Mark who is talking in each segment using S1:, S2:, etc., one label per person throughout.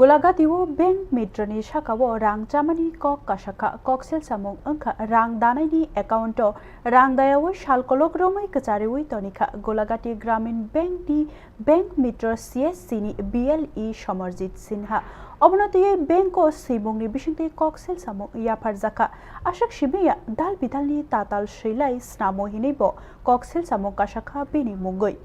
S1: Golaghatio Bank Mitrani sakao rang chamani kasakha koksilchamung angkha rang danaini account rang dayawi salkolok romai kachariwi tonika Golaghatio Gramin Bank ni Bank Mitra CSC ni BLE Somerjit Sinha Obnotiye Banko Sibungni Bishingte koksilchamung yafarjaka ashak shibiya dal bidalni tatal shilai snamo hinebo koksilchamung kasakha bini mungoi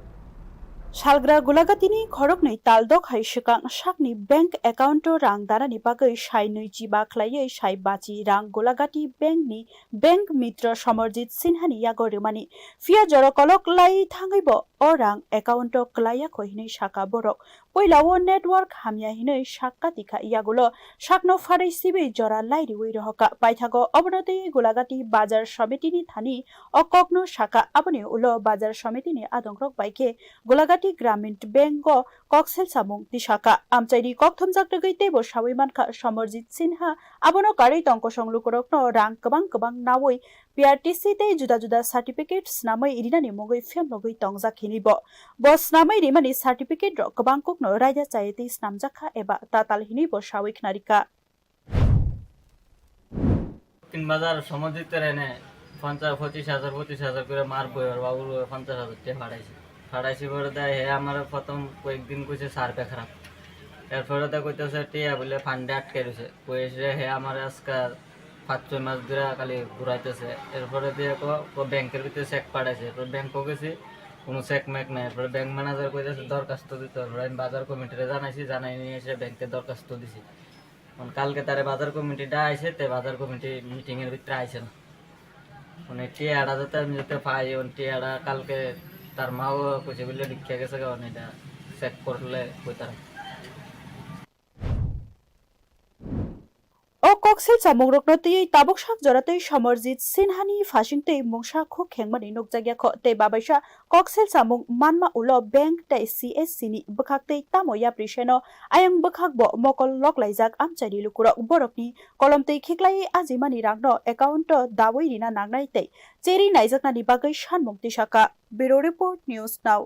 S1: Salgra Golaghatini khoroknai taldok hai shikang sakni bank account rang darani bagai sai nuichi bakhlai sai bachi rang Golaghati bank ni bank mitra Somerjit Sinhani yagorimani fia jorokolok lai thangaibo orang account klaya khohinai saka borok poilao network hamya hinai sakka tikha yagulo sakno farai sibe jora lairi wi rohaka paithago obnoti Golaghati bazar samitini thani okokno saka aboni ulo bazar samitini adongrok baike Golaghatio Gramin Bank koksilchamung tisaka amchairi kokthomjak tei bo sawi mankha Somerjit Sinha abono kari tongko songlukorokno rang kabang nawoi PRTC tei juda certificate snamai irinani mongoi femlogoi tongjak hinibo bo snamai rimani certificate ro kabang kokno raida chayeti snamjakha eba tatal hinibo sawi khnarika
S2: তিন বাজার সমজিত Rene 25,000 করে মার বইর বাবুর 50,000 টাকা ফাড়াইছি পরে দেয় হে আমার প্রথম কয়েকদিন কইছে সার্ভে খারাপ এরপরে তো কইতেছে টিয়া বলে ফান্ডে আটকে রয়েছে কইছে হে আমার আজকে 5-6 মাস ধরে খালি ঘুরাইতেছে এরপরে দিয়ে ব্যাংকের ভিতরে চেক পাঠাইছে এরপর ব্যাংকও গেছি কোনো চেক ম্যাক নাই এরপরে ব্যাংক ম্যানেজার কইতেছে দরখাস্ত দিতে হবে আমি বাজার কমিটিরে জানাই নিয়ে এসে ব্যাংকে দরখাস্ত দিছি কালকে তারে বাজার কমিটিটা আইছে তে বাজার কমিটি মিটিং এর ভিতরে আইছে না মানে টিয়াটা যাতে আমি যাতে পাই টিয়াটা কালকে তার মাও কইছে বলে লিখে গেছে কারণ এটা চেক করলে কইতার
S1: O koksilchamung roknotei tabok sak joratei Somerjit Sinhani fashingtei mungsa khuk khengmani nukjagya kho te babaisa koksilchamung manma ulo bank tei CSC ni bukhaktei tamoya priseno ayang bukhakbo mokol loklaijak amchari lukurok borokni kolomtei khiklai ajimani rangno account dawai rina nangnai tei cheri naijaknani bagai sanmung tisaka Bureau Report News Now